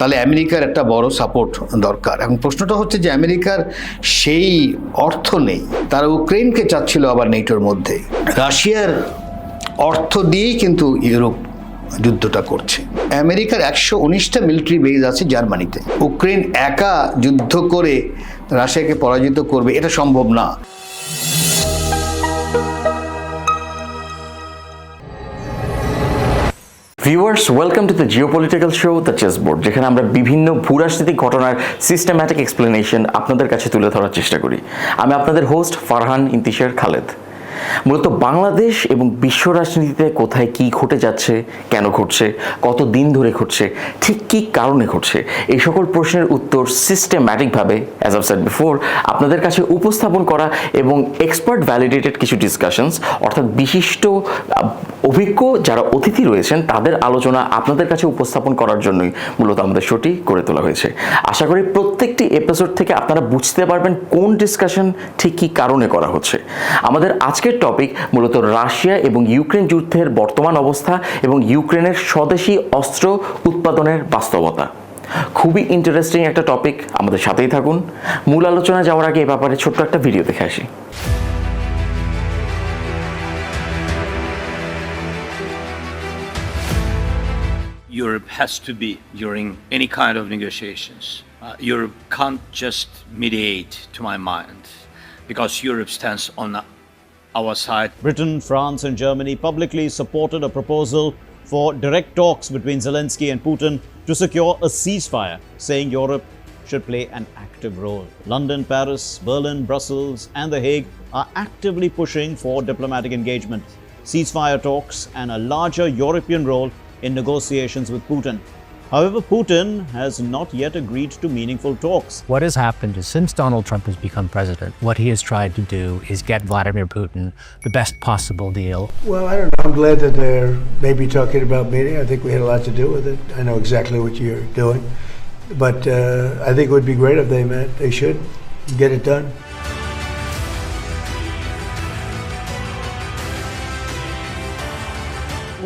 তাহলে আমেরিকার একটা বড় সাপোর্ট দরকার। এখন প্রশ্নটা হচ্ছে যে আমেরিকার সেই অর্থ নেই। তারা ইউক্রেনকে চাচ্ছিল আবার নেটোর মধ্যে, রাশিয়ার অর্থ দিয়েই কিন্তু ইউরোপ যুদ্ধটা করছে। আমেরিকার 119টা মিলিটারি বেজ আছে জার্মানিতে। ইউক্রেন একা যুদ্ধ করে রাশিয়াকে পরাজিত করবে এটা সম্ভব না। Viewers, welcome to the geopolitical show the chess board, যেখানে আমরা বিভিন্ন ভূরাজনৈতিক ঘটনার সিস্টেম্যাটিক এক্সপ্লেনেশন আপনাদের কাছে তুলে ধরার চেষ্টা করি। আমি আপনাদের হোস্ট ফারহান ইন্তিশার খালেদ। মূলত বাংলাদেশ এবং বিশ্ব রাজনীতিতে কোথায় কি ঘটে যাচ্ছে, কেন ঘটছে, কত দিন ধরে ঘটছে, ঠিক কী কারণে ঘটছে, এই সকল প্রশ্নের উত্তর সিস্টেম্যাটিকভাবে অ্যাজ আই সেড বিফোর আপনাদের কাছে উপস্থাপন করা এবং এক্সপার্ট ভ্যালিডেটেড কিছু ডিসকাশনস, অর্থাৎ বিশিষ্ট অভিজ্ঞ যারা অতিথি রয়েছেন তাদের আলোচনা আপনাদের কাছে উপস্থাপন করার জন্যই মূলত আমাদের শোটি করে তোলা হয়েছে। আশা করি প্রত্যেকটি এপিসোড থেকে আপনারা বুঝতে পারবেন কোন ডিসকাশন ঠিক কী কারণে করা হচ্ছে। আমাদের আজকের টপিক মূলত রাশিয়া এবং ইউক্রেন যুদ্ধের বর্তমান অবস্থা এবং ইউক্রেনের স্বদেশী অস্ত্র উৎপাদনের বাস্তবতা। খুবই ইন্টারেস্টিং একটা টপিক, আমাদের সাথেই থাকুন। মূল আলোচনা যাওয়ার আগে এ ব্যাপারে ছোট্ট একটা ভিডিও দেখে আসি। Europe has to be during any kind of negotiations. Europe can't just mediate, to my mind, because Europe stands on our side. Britain, France, and Germany publicly supported a proposal for direct talks between Zelensky and Putin to secure a ceasefire, saying Europe should play an active role. London, Paris, Berlin, Brussels, and The Hague are actively pushing for diplomatic engagement, ceasefire talks, and a larger European role in negotiations with Putin. However, Putin has not yet agreed to meaningful talks. What has happened is, since Donald Trump has become president, what he has tried to do is get Vladimir Putin the best possible deal. Well, I don't know. I'm glad that they're maybe talking about meeting. I think we had a lot to do with it. I know exactly what you're doing. But I think it would be great if they met. They should get it done.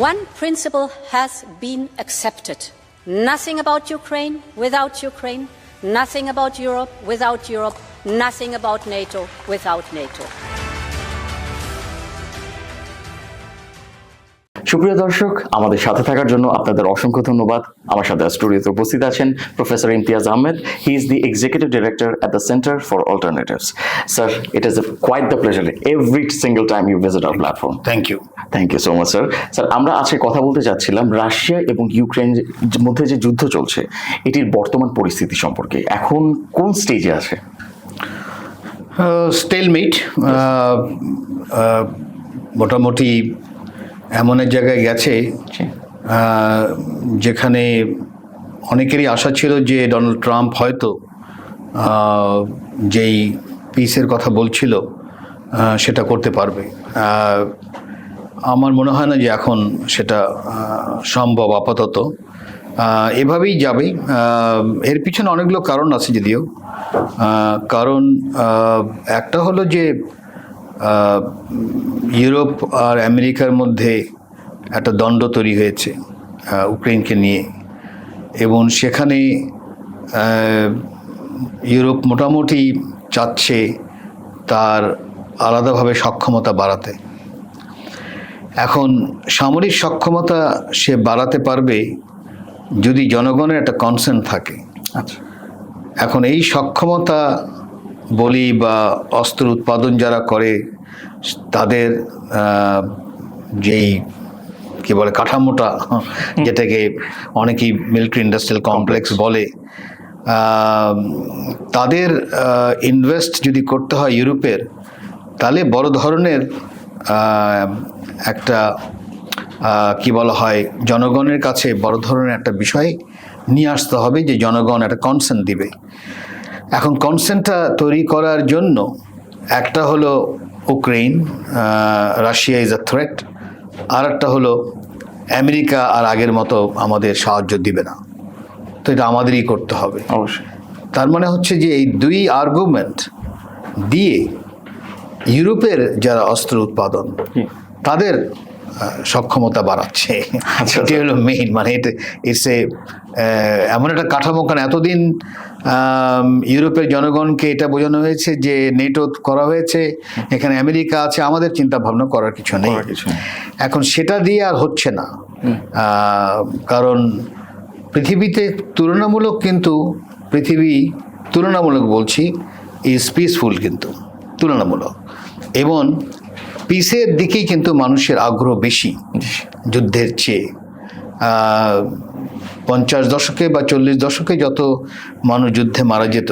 One principle has been accepted. Nothing about Ukraine without Ukraine, nothing about Europe without Europe, nothing about NATO without NATO. সুপ্রিয় দর্শক, আমাদের সাথে থাকার জন্য আপনাদের অসংখ্য ধন্যবাদ। আমার সাথে স্টুডিওতে উপস্থিত আছেন professor Imtiaz Ahmed. He is the executive director at the centre for alternatives. Sir, it is quite the pleasure every single time you visit our platform. Thank you so much sir. Sir, আমরা আজকে কথা বলতে যাচ্ছিলাম রাশিয়া এবং ইউক্রেনের মধ্যে যে যুদ্ধ চলছে এটির বর্তমান পরিস্থিতি সম্পর্কে। এখন কোন স্টেজে আছে? স্টেলমেট, মোটামুটি এমন এক জায়গায় গেছে যেখানে অনেকেরই আশা ছিল যে ডোনাল্ড ট্রাম্প হয়তো যেই পিসের কথা বলছিল সেটা করতে পারবে। আমার মনে হয় না যে এখন সেটা সম্ভব আপাতত। এভাবেই যাবে। এর পিছনে অনেকগুলো কারণ আছে যদিও। কারণ একটা হলো যে ইউরোপ আর আমেরিকার মধ্যে একটা দ্বন্দ্ব তৈরি হয়েছে ইউক্রেনকে নিয়ে, এবং সেখানে ইউরোপ মোটামুটি চাচ্ছে তার আলাদাভাবে সক্ষমতা বাড়াতে। এখন সামরিক সক্ষমতা সে বাড়াতে পারবে যদি জনগণের একটা কনসার্ন থাকে। আচ্ছা, এখন এই সক্ষমতা বলি বা অস্ত্র উৎপাদন যারা করে তাদের যেই কি বলে কাঠামোটা, যেটাকে অনেকেই মিলিটারি ইন্ডাস্ট্রিয়াল কমপ্লেক্স বলে, তাদের ইনভেস্ট যদি করতে হয় ইউরোপের, তাহলে বড় ধরনের একটা কি বলা হয় জনগণের কাছে বড় ধরনের একটা বিষয় নিয়ে আসতে হবে যে জনগণ একটা কনসার্ন দিবে। এখন কনসেন্টটা তৈরি করার জন্য একটা হলো Ukraine, Russia is a threat, আর একটা হলো আমেরিকা আর আগের মতো আমাদের সাহায্য দিবে না, তো এটা আমাদেরই করতে হবে। অবশ্যই। তার মানে হচ্ছে যে এই দুই আর্গুমেন্ট দিয়ে ইউরোপের যারা অস্ত্র উৎপাদন তাদের সক্ষমতা বাড়াচ্ছে, এটাই হলো মেইন। মানে এটা ইটস এমন একটা কাঠামো, কারণ এতদিন ইউরোপের জনগণকে এটা বোঝানো হয়েছে যে নেটো করা হয়েছে, এখানে আমেরিকা আছে, আমাদের চিন্তা ভাবনা করার কিছু নেই। এখন সেটা দিয়ে আর হচ্ছে না, কারণ পৃথিবীতে তুলনামূলক, কিন্তু পৃথিবী তুলনামূলক বলছি ইজ পিসফুল, কিন্তু তুলনামূলক, এবং পিসের দিকেই কিন্তু মানুষের আগ্রহ বেশি যুদ্ধের চেয়ে। 50 দশকে বা 40 দশকে যত মানুষ যুদ্ধে মারা যেত,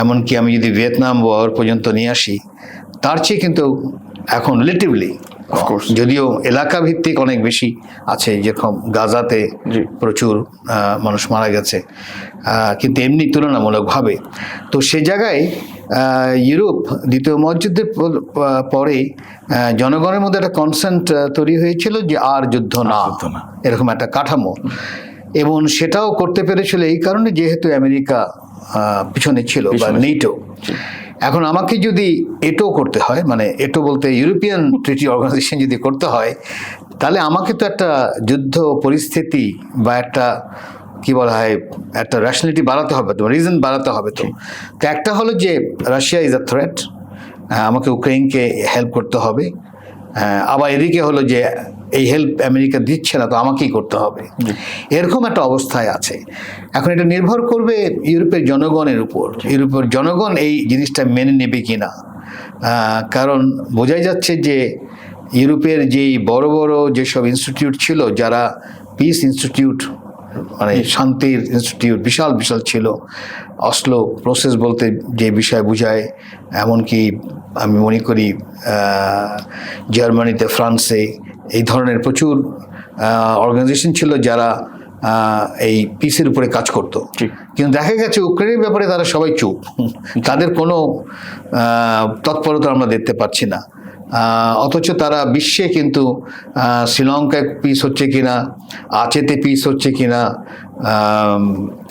এমনকি আমি যদি ভিয়েতনাম ওয়ার পর্যন্ত নিয়ে আসি, তার চেয়ে কিন্তু এখন রিলেটিভলি, যদিও এলাকা ভিত্তিক অনেক বেশি আছে, যেরকম গাজাতে প্রচুর মানুষ মারা গেছে, কিন্তু এমনি তুলনামূলকভাবে। তো সে জায়গায় ইউরোপ দ্বিতীয় মহাযুদ্ধের পরে জনগণের মধ্যে একটা কনসেন্ট তৈরি হয়েছিল যে আর যুদ্ধ না, এরকম একটা কাঠামো। এবং সেটাও করতে পেরেছিল এই কারণে যেহেতু আমেরিকা পিছনে ছিল, বা নেটো। এখন আমাকে যদি এটো করতে হয়, মানে এটো বলতে ইউরোপিয়ান ট্রিটি অর্গানাইজেশন যদি করতে হয়, তাহলে আমাকে তো একটা যুদ্ধ পরিস্থিতি বা একটা কি বলা হয়, একটা র্যাশনালিটি বাড়াতে হবে, তো রিজন বাড়াতে হবে। তো একটা হলো যে রাশিয়া ইজ আ থ্রেট, আমাকে ইউক্রেনকে হেল্প করতে হবে। আবার এদিকে হলো যে এই হেল্প আমেরিকা দিচ্ছে না, তো আমাকেই করতে হবে, এরকম একটা অবস্থায় আছে। এখন এটা নির্ভর করবে ইউরোপের জনগণের উপর, ইউরোপের জনগণ এই জিনিসটা মেনে নেবে কিনা। কারণ বোঝাই যাচ্ছে যে ইউরোপের যেই বড় বড় যেসব ইনস্টিটিউট ছিল, যারা পিস ইনস্টিটিউট, মানে শান্তির ইনস্টিটিউট বিশাল বিশাল ছিল, অসলো প্রসেস বলতে যে বিষয় বোঝায়, এমনকি আমি মনে করি জার্মানিতে, ফ্রান্সে এই ধরনের প্রচুর অর্গানাইজেশন ছিল যারা এই পিসের উপরে কাজ করতো। কিন্তু দেখা গেছে ইউক্রেনের ব্যাপারে তারা সবাই চুপ, তাদের কোনো তৎপরতা আমরা দেখতে পাচ্ছি না। অথচ তারা বিশ্বে কিন্তু শ্রীলঙ্কায় পিস হচ্ছে কিনা, আচেতে পিস হচ্ছে কিনা,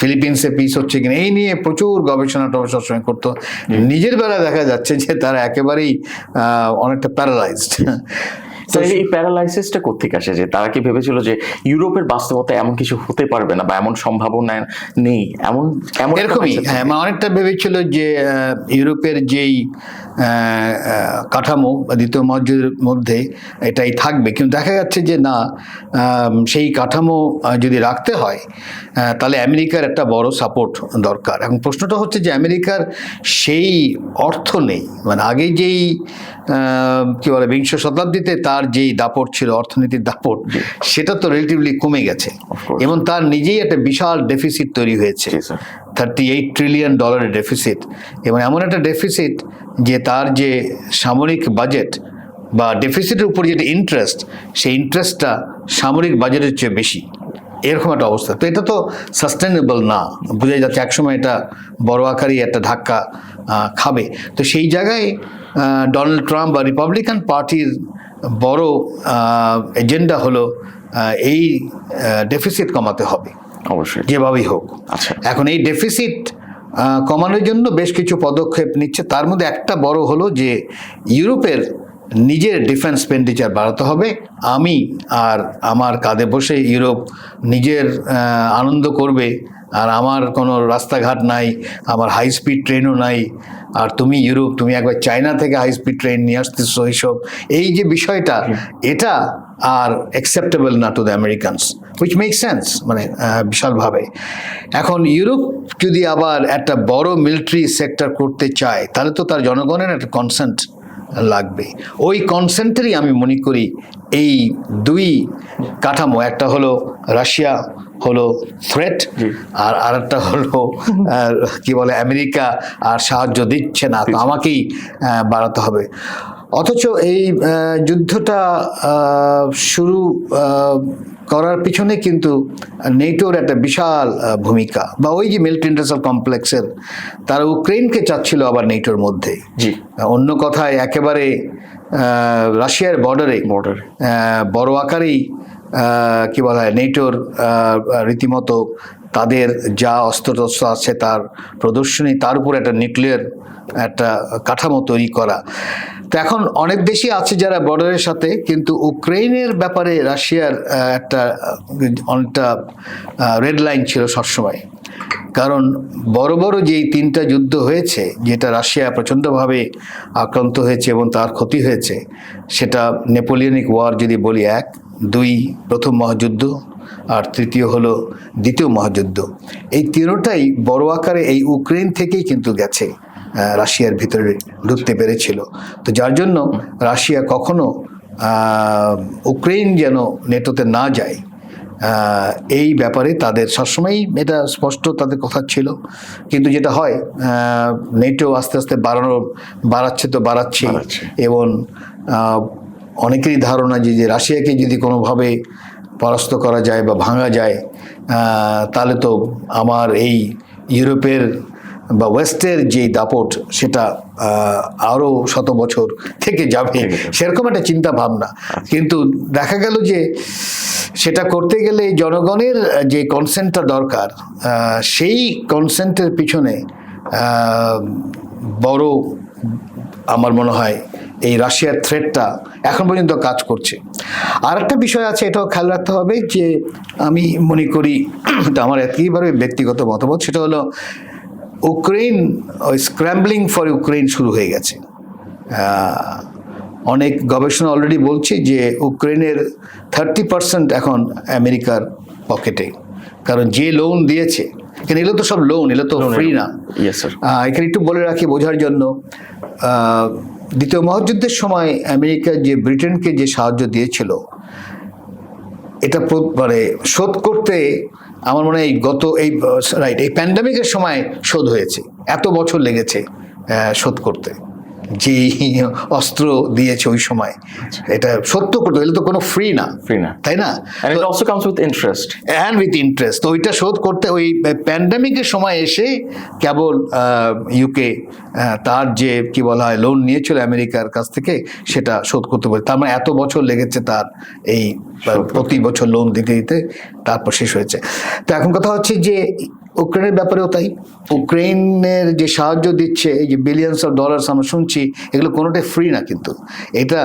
ফিলিপিন্সে পিস হচ্ছে কিনা, এই নিয়ে প্রচুর গবেষণা সবসময় করতো। নিজের বেলা দেখা যাচ্ছে যে তারা একেবারেই অনেকটা প্যারালাইজড। এই প্যারালাইসিসটা কোত্থেকে আসে? যে তারা কি ভেবেছিল যে ইউরোপের বাস্তবতা এমন কিছু হতে পারবে না, বা এমন সম্ভাবনা নেই, এমন এরকমই? হ্যাঁ, অনেকটা ভেবেছিল যে ইউরোপের যেই কাঠামো দ্বিতীয় মহাযুদ্ধের মধ্যে এটাই থাকবে, কিন্তু দেখা যাচ্ছে যে না, সেই কাঠামো যদি রাখতে হয় তাহলে আমেরিকার একটা বড় সাপোর্ট দরকার। এখন প্রশ্নটা হচ্ছে যে আমেরিকার সেই অর্থ নেই, মানে আগে যেই কি বলে বিংশ শতাব্দীতে তার যেই দাপট ছিল, অর্থনীতির দাপট, সেটা তো রিলেটিভলি কমে গেছে, এবং তার নিজেই একটা বিশাল ডেফিসিট তৈরি হয়েছে, $38 ট্রিলিয়ন ডেফিসিট। এবং এমন একটা ডেফিসিট যে তার যে সামরিক বাজেট বা ডেফিসিটের উপর যেটা ইন্টারেস্ট, সেই ইন্টারেস্টটা সামরিক বাজেটের চেয়ে বেশি, এরকম একটা অবস্থা। তো এটা তো সাস্টেনেবল না, বোঝা যাচ্ছে একসময় এটা বড় আকারই একটা ধাক্কা খাবে। তো সেই জায়গায় ডোনাল্ড ট্রাম্প বা রিপাবলিকান পার্টির বড় এজেন্ডা হলো এই ডেফিসিট কমাতে হবে অবশ্যই, যেভাবেই হোক। আচ্ছা, এখন এই ডেফিসিট কমানোর জন্য বেশ কিছু পদক্ষেপ নিচ্ছে। তার মধ্যে একটা বড় হলো যে ইউরোপের নিজের ডিফেন্স এক্সপেন্ডিচার বাড়াতে হবে। আমি আর আমার কাঁধে বসে ইউরোপ নিজের আনন্দ করবে, আর আমার কোনো রাস্তাঘাট নাই, আমার হাই স্পিড ট্রেনও নাই, আর তুমি ইউরোপ, তুমি একবার চায়না থেকে হাই স্পিড ট্রেন নিয়ে আসতেছো, এইসব এই যে বিষয়টা, এটা আর অ্যাকসেপ্টেবল না to the Americans, which make sense, মানে বিশালভাবে। এখন ইউরোপ যদি আবার একটা বড় মিলিটারি সেক্টর করতে চায়, তাহলে তো তার জনগণের একটা কনসেন্ট লাগবে। ওই কনসেন্টেরই আমি মনে করি এই দুই কাঠামো, একটা হলো রাশিয়া হলো থ্রেট, আর আরেকটা হলো কি বলে আমেরিকা আর সাহায্য দিচ্ছে না, তো আমাকেই বাড়াতে হবে। অথচ এই যুদ্ধটা শুরু করার পিছনে কিন্তু নেটোর একটা বিশাল ভূমিকা, বা ওই যে মিলিটারি ইন্ডাস্ট্রিয়াল কমপ্লেক্সের, তারা ইউক্রেনকে চাচ্ছিল আবার নেটোর মধ্যে। অন্য কথায় একেবারে রাশিয়ার বর্ডারে বড় আকারেই কি বলা হয় নেটোর রীতিমতো তাদের যা অস্ত্রশস্ত্র আছে তার প্রদর্শনী, তার উপর একটা নিউক্লিয়ার একটা কাঠামো তৈরি করা। তো এখন অনেক দেশই আছে যারা বর্ডারের সাথে, কিন্তু ইউক্রেনের ব্যাপারে রাশিয়ার অনেকটা রেড লাইন ছিল সবসময়। কারণ বড় বড় যেই 3টা যুদ্ধ হয়েছে, যেটা রাশিয়া প্রচণ্ডভাবে আক্রান্ত হয়েছে এবং তার ক্ষতি হয়েছে, সেটা নেপোলিয়নিক ওয়ার যদি বলি 1, 2 প্রথম মহাযুদ্ধ, আর তৃতীয় হলো দ্বিতীয় মহাযুদ্ধ। এই তিনটাই বড় আকারে এই ইউক্রেন থেকেই কিন্তু গেছে, রাশিয়ার ভিতরে ঢুকতে পেরেছিল। তো যার জন্য রাশিয়া কখনো ইউক্রেন যেন নেটোতে না যায়, এই ব্যাপারে তাদের সবসময়ই এটা স্পষ্ট তাদের কথা ছিল। কিন্তু যেটা হয়, নেটো আস্তে আস্তে বাড়াচ্ছে এবং অনেকেরই ধারণা যে রাশিয়াকে যদি কোনোভাবে পরাস্ত করা যায় বা ভাঙা যায়, তাহলে তো আমার এই ইউরোপের বা ওয়েস্টের যে দাপট সেটা আরও শত বছর থেকে যাবে, সেরকম একটা চিন্তা ভাবনা। কিন্তু দেখা গেল যে সেটা করতে গেলে জনগণের যে কনসেন্টটা দরকার, সেই কনসেন্টের পিছনে বড় আমার মনে হয় এই রাশিয়ার থ্রেটটা এখন পর্যন্ত কাজ করছে। আর একটা বিষয় আছে, এটাও খেয়াল রাখতে হবে যে আমি মনে করি, এটা আমার একেবারে ব্যক্তিগত মতামত, সেটা হলো ইউক্রেন ওই স্ক্র্যাম্বলিং ফর ইউক্রেন শুরু হয়ে গেছে। অনেক গবেষণা অলরেডি বলছে যে ইউক্রেনের 30% এখন আমেরিকার পকেটে, কারণ যে লোন দিয়েছে, কারণ এগুলো তো সব লোন, এগুলো তো ফ্রি না। এখানে একটু বলে রাখি বোঝার জন্য, দ্বিতীয় মহাযুদ্ধের সময় আমেরিকা যে ব্রিটেনকে যে সাহায্য দিয়েছিল, এটা মানে শোধ করতে আমার মনে হয় এই প্যান্ডামিকের সময় শোধ হয়েছে। এত বছর লেগেছে শোধ করতে, যে অস্ত্র দিয়েছে ওই সময়, এটা সত্য করতে হলে তো কোনো ফ্রি না, তাই না? And it also comes with interest. And with interest. তো ওইটা শোধ করতে ওই প্যান্ডামিকের সময় এসে কেবল ইউকে তার যে কি বলা হয় লোন নিয়েছিল আমেরিকার কাছ থেকে, সেটা শোধ করতে পারে। তার মানে এত বছর লেগেছে তার এই প্রতি বছর লোন দিতে দিতে, তারপর শেষ হয়েছে। তো এখন কথা হচ্ছে যে ইউক্রেনের ব্যাপারেও তাই, ইউক্রেনের যে সাহায্য দিচ্ছে, এই যে বিলিয়নস অফ ডলার্স আমরা শুনছি, এগুলো কোনোটাই ফ্রি না, কিন্তু এটা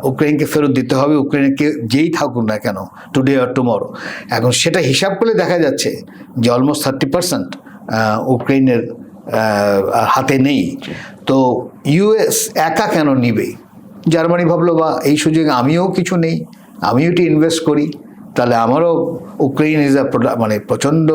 ইউক্রেনকে ফেরত দিতে হবে, ইউক্রেনে যেই থাকুক না কেন, টুডে অর টুমরো। এখন সেটা হিসাব করলে দেখা যাচ্ছে যে অলমোস্ট 30% ইউক্রেনের হাতে নেই। তো ইউএস একা কেন নিবে? জার্মানি ভাবলো বা এই সুযোগে আমিও কিছু নেই, আমিও একটু ইনভেস্ট করি, তাহলে আমারও ইউক্রেন ইজ মানে প্রচণ্ড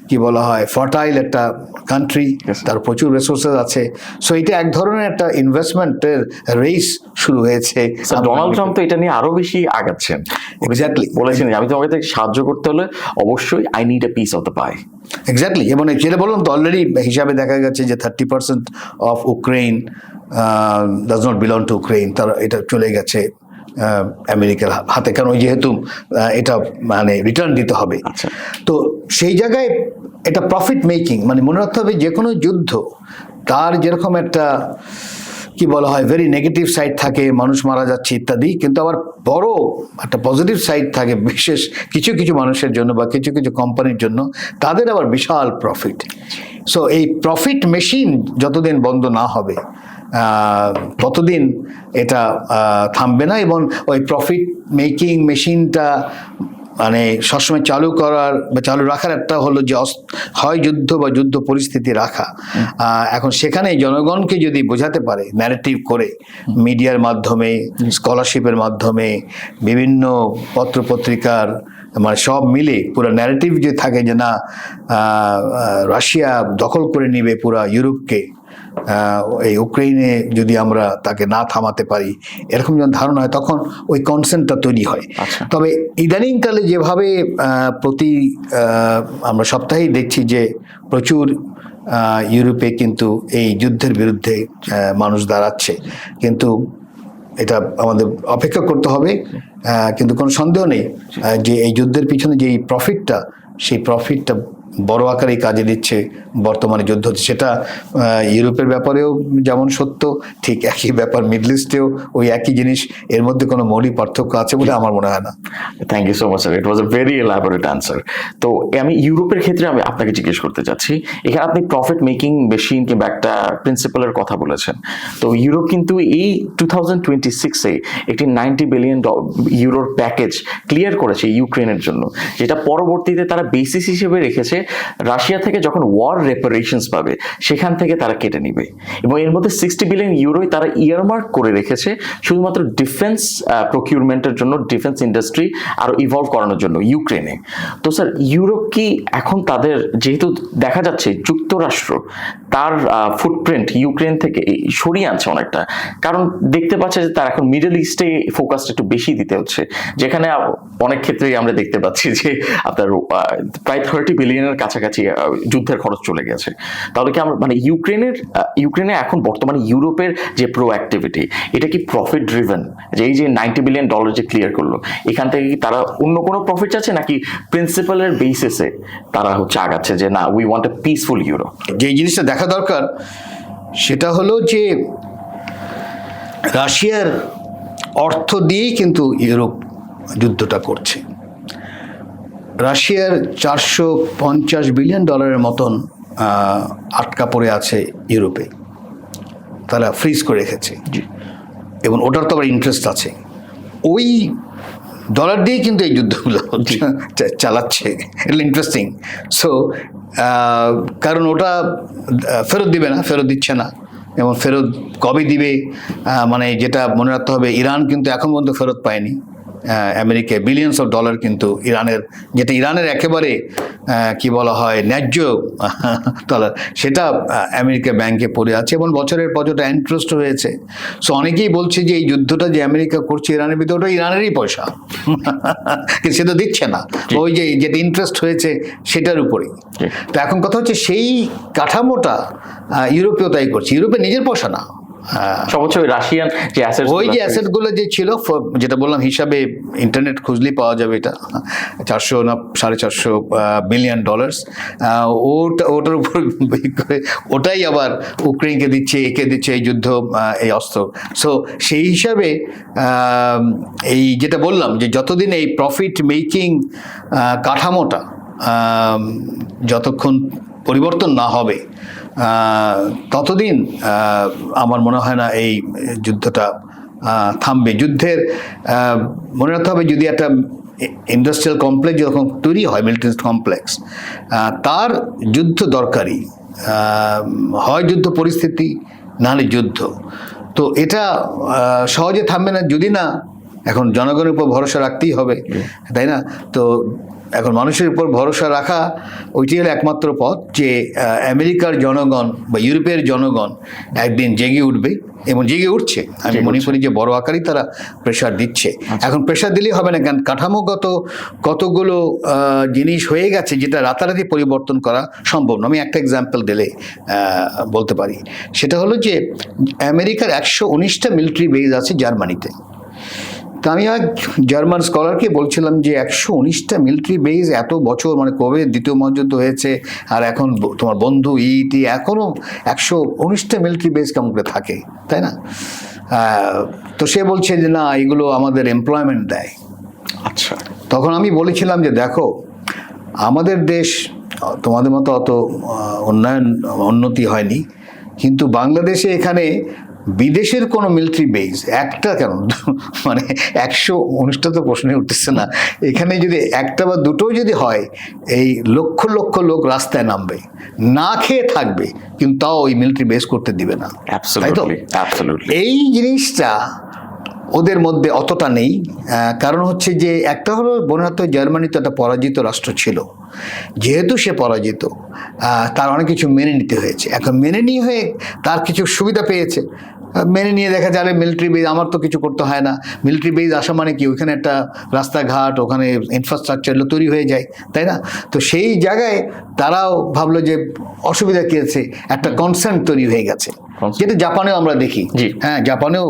কি বলা হয় ফার্টাইল একটা কান্ট্রি, তার প্রচুর রিসোর্সেস আছে। সো এটা এক ধরনের একটা ইনভেস্টমেন্টের রেস শুরু হয়েছে। ডোনাল্ড ট্রাম্প তো এটা নিয়ে আরো বেশি আগাচ্ছেন। এক্স্যাক্টলি বলেছেন আমি তোমাকে সাহায্য করতে হলে অবশ্যই I need a piece of the pi. Exactly, এবং যেটা বললাম তো অলরেডি হিসাবে দেখা গেছে যে 30% of Ukraine does not belong to Ukraine, তারা এটা চলে গেছে আমেরিকার হাতে, কারণ ওই যেহেতু এটা মানে রিটার্ন দিতে হবে। তো সেই জায়গায় এটা প্রফিট মেকিং, মানে মনে রাখতে হবে যে কোনো যুদ্ধ তার যেরকম একটা কি বলা হয় ভেরি নেগেটিভ সাইড থাকে, মানুষ মারা যাচ্ছে ইত্যাদি, কিন্তু আবার বড় একটা পজিটিভ সাইড থাকে, বিশেষ কিছু কিছু মানুষের জন্য বা কিছু কিছু কোম্পানির জন্য, তাদের আবার বিশাল প্রফিট। সো এই প্রফিট মেশিন যতদিন বন্ধ না হবে ততদিন এটা থামবে না, এবং ওই প্রফিট মেকিং মেশিনটা মানে সবসময় চালু করার বা চালু রাখার একটা হলো যে হয় যুদ্ধ বা যুদ্ধ পরিস্থিতি রাখা। এখন সেখানে জনগণকে যদি বোঝাতে পারে ন্যারেটিভ করে, মিডিয়ার মাধ্যমে, স্কলারশিপের মাধ্যমে, বিভিন্ন পত্রপত্রিকার মানে সব মিলে পুরো ন্যারেটিভ যে থাকে যে না রাশিয়া দখল করে নিবে পুরো ইউরোপকে, এই ইউক্রেনে যদি আমরা তাকে না থামাতে পারি, এরকম যখন ধারণা হয় তখন ওই কনসেন্টটা তৈরি হয়। তবে ইদানিংকালে যেভাবে আমরা সপ্তাহেই দেখছি যে প্রচুর ইউরোপে কিন্তু এই যুদ্ধের বিরুদ্ধে মানুষ দাঁড়াচ্ছে, কিন্তু এটা আমাদের অপেক্ষা করতে হবে। কিন্তু কোনো সন্দেহ নেই যে এই যুদ্ধের পিছনে যে প্রফিটটা, সেই প্রফিটটা বড় আকারে কাজে দিচ্ছে বর্তমানে যুদ্ধ হচ্ছে। সেটা ইউরোপের ব্যাপারেও যেমন সত্য, ঠিক একই ব্যাপার মিডল ইস্টেও ওই একই জিনিস, এর মধ্যে কোনো মৌলিক পার্থক্য আছে বলে আমার মনে হয় না। Thank you so much sir, it was a very elaborate answer. তো আমি ইউরোপের ক্ষেত্রে আমি আপনাকে জিজ্ঞেস করতে চাচ্ছি, এখানে আপনি প্রফিট মেকিং মেশিন কিংবা একটা প্রিন্সিপালের কথা বলেছেন। তো ইউরোপ কিন্তু এই 2026-এ একটি 90 বিলিয়ন ইউরোর প্যাকেজ ক্লিয়ার করেছে ইউক্রেনের জন্য, যেটা পরবর্তীতে তারা বেসিস হিসেবে রেখেছে রাশিয়া থেকে যখন ওয়ার রেপারেশনস পাবে সেখান থেকে তারা কেটে নিবে। এবং এর মধ্যে 60 বিলিয়ন ইউরোই তারা ইয়ারমার্ক করে রেখেছে শুধুমাত্র ডিফেন্স প্রকিউরমেন্টের জন্য, ডিফেন্স ইন্ডাস্ট্রি আরো ইভলভ করানোর জন্য ইউক্রেনে। তো স্যার, ইউরোপ কি এখন তাদের, যেহেতু দেখা যাচ্ছে যুক্তরাষ্ট্র তার ফুটপ্রিন্ট ইউক্রেন থেকে সরিয়ে আনছে অনেকটা, কারণ দেখতে পাচ্ছে যে তার এখন মিডল ইস্টে ফোকাসটা একটু বেশি দিতে হচ্ছে, যেখানে অনেক ক্ষেত্রেই আমরা দেখতে পাচ্ছি যে আপনার প্রায় 30 বিলিয়নের কাছাকাছি যুদ্ধের খরচ চলে গেছে। তাহলে কি আমরা মানে ইউক্রেনে এখন বর্তমানে ইউরোপের যে প্রো অ্যাক্টিভিটি, এটা কি প্রফিট ড্রিভেন, যে এই যে $90 বিলিয়ন যে ক্লিয়ার করলো, এখান থেকে কি তারা অন্য কোনো প্রফিট চাচ্ছে, নাকি প্রিন্সিপালের বেসিসে তারা হচ্ছে আগাচ্ছে যে না, we want a peaceful Europe? যে জিনিসটা দেখা দরকার সেটা হলো যে রাশিয়ার অর্থ দিয়েই কিন্তু ইউরোপ যুদ্ধটা করছে। রাশিয়ার $450 বিলিয়ন মতন আটকা পড়ে আছে ইউরোপে, তারা ফ্রিজ করে রেখেছে, এবং ওটার তো আবার ইন্টারেস্ট আছে। ওই ডলার দিয়ে কিন্তু এই যুদ্ধগুলো চালাচ্ছে। এটা ইন্টারেস্টিং। সো কারণ ওটা ফেরত দিবে না, ফেরত দিচ্ছে না, এবং ফেরত কবে দিবে মানে যেটা মনে রাখতে হবে, ইরান কিন্তু এখন পর্যন্ত ফেরত পায়নি আমেরিকা বিলিয়নস অফ ডলার, কিন্তু ইরানের, যেটা ইরানের একেবারে কি বলা হয় ন্যায্য ডলার, সেটা আমেরিকা ব্যাংকে পড়ে আছে এবং বছরের পর যেটা ইন্টারেস্ট হয়েছে। সো অনেকেই বলছে যে এই যুদ্ধটা যে আমেরিকা করছে ইরানের ভিতরে, ওটা ইরানেরই পয়সা, কিন্তু সেটা দিচ্ছে না, ওই যে যেটা ইন্টারেস্ট হয়েছে সেটার উপরেই। তো এখন কথা হচ্ছে সেই কাঠামোটা ইউরোপেও তাই করছে, ইউরোপের নিজের পয়সা না, সর্বোচ্চ রাশিয়ান যে অ্যাসেট, ওই যে অ্যাসেটগুলো যে ছিল, যেটা বললাম হিসাবে ইন্টারনেট খুঁজলেই পাওয়া যাবে, এটা 400 না $450 বিলিয়ন, ওটার উপর করে ওটাই আবার ইউক্রেনকে দিচ্ছে, একে দিচ্ছে এই যুদ্ধ, এই অস্ত্র। সো সেই হিসাবে এই যেটা বললাম যে যতদিন এই প্রফিট মেকিং কাঠামোটা যতক্ষণ পরিবর্তন না হবে ততদিন আমার মনে হয় না এই যুদ্ধটা থামবে। যুদ্ধের মনে রাখতে হবে, যদি একটা ইন্ডাস্ট্রিয়াল কমপ্লেক্স যখন তৈরি হয়, মিলিটারি কমপ্লেক্স, তার যুদ্ধ দরকারি, হয় যুদ্ধ পরিস্থিতি নাহলে যুদ্ধ। তো এটা সহজে থামবে না, যদি না এখন জনগণের উপর ভরসা রাখতেই হবে, তাই না? তো এখন মানুষের উপর ভরসা রাখা ওইটি হলো একমাত্র পথ, যে আমেরিকার জনগণ বা ইউরোপের জনগণ একদিন জেগে উঠবে, এবং জেগে উঠছে। আমি মনে করি যে বড় আকারেই তারা প্রেশার দিচ্ছে। এখন প্রেশার দিলেই হবে না, কারণ কাঠামোগত কতগুলো জিনিস হয়ে গেছে যেটা রাতারাতি পরিবর্তন করা সম্ভব না। আমি একটা এক্সাম্পল দিলে বলতে পারি, সেটা হলো যে আমেরিকার 119টা মিলিটারি বেজ আছে জার্মানিতে। তা আমি এক জার্মান স্কলারকে বলছিলাম যে 119টা মিলিটারি বেজ এত বছর, মানে কবে দ্বিতীয় মহাযুদ্ধ হয়েছে, আর এখন তোমার বন্ধু ইটি এখনও 119টা মিলিটারি বেজ কেমন করে থাকে, তাই না? তো সে বলছে যে না, এগুলো আমাদের এমপ্লয়মেন্ট দেয়। আচ্ছা, তখন আমি বলেছিলাম যে দেখো, আমাদের দেশ তোমাদের মতো অত উন্নতি হয়নি, কিন্তু বাংলাদেশে এখানে বিদেশের কোনো মিলিটারি বেজ একটা কেন, মানে 119টা তো প্রশ্নে উঠতেছে না, এখানে যদি একটা বা দুটো যদি হয়, এই লক্ষ লক্ষ লোক রাস্তায় নামবে, না খেয়ে থাকবে, কিন্তু তাও ওই মিলিটারি বেজ করতে দিবে না, তাই তো? এই জিনিসটা ওদের মধ্যে অতটা নেই। কারণ হচ্ছে যে একটা হলো, মনে হতো জার্মানি তো একটা পরাজিত রাষ্ট্র ছিল, যেহেতু সে পরাজিত, তার অনেক কিছু মেনে নিতে হয়েছে। এখন মেনে নিয়ে হয়ে তার কিছু সুবিধা পেয়েছে, মেনে নিয়ে দেখা যায় মিলিটারি বেজ, আমার তো কিছু করতে হয় না, মিলিটারি বেজ আসা মানে কি, ওইখানে একটা রাস্তাঘাট, ওখানে ইনফ্রাস্ট্রাকচার তুৈরি হয়ে যায়, তাই না? তো সেই জায়গায় তারাও ভাবলো যে অসুবিধা কী আছে, একটা কনসার্ন তৈরি হয়ে গেছে, যেটা জাপানেও আমরা দেখি। হ্যাঁ, জাপানেও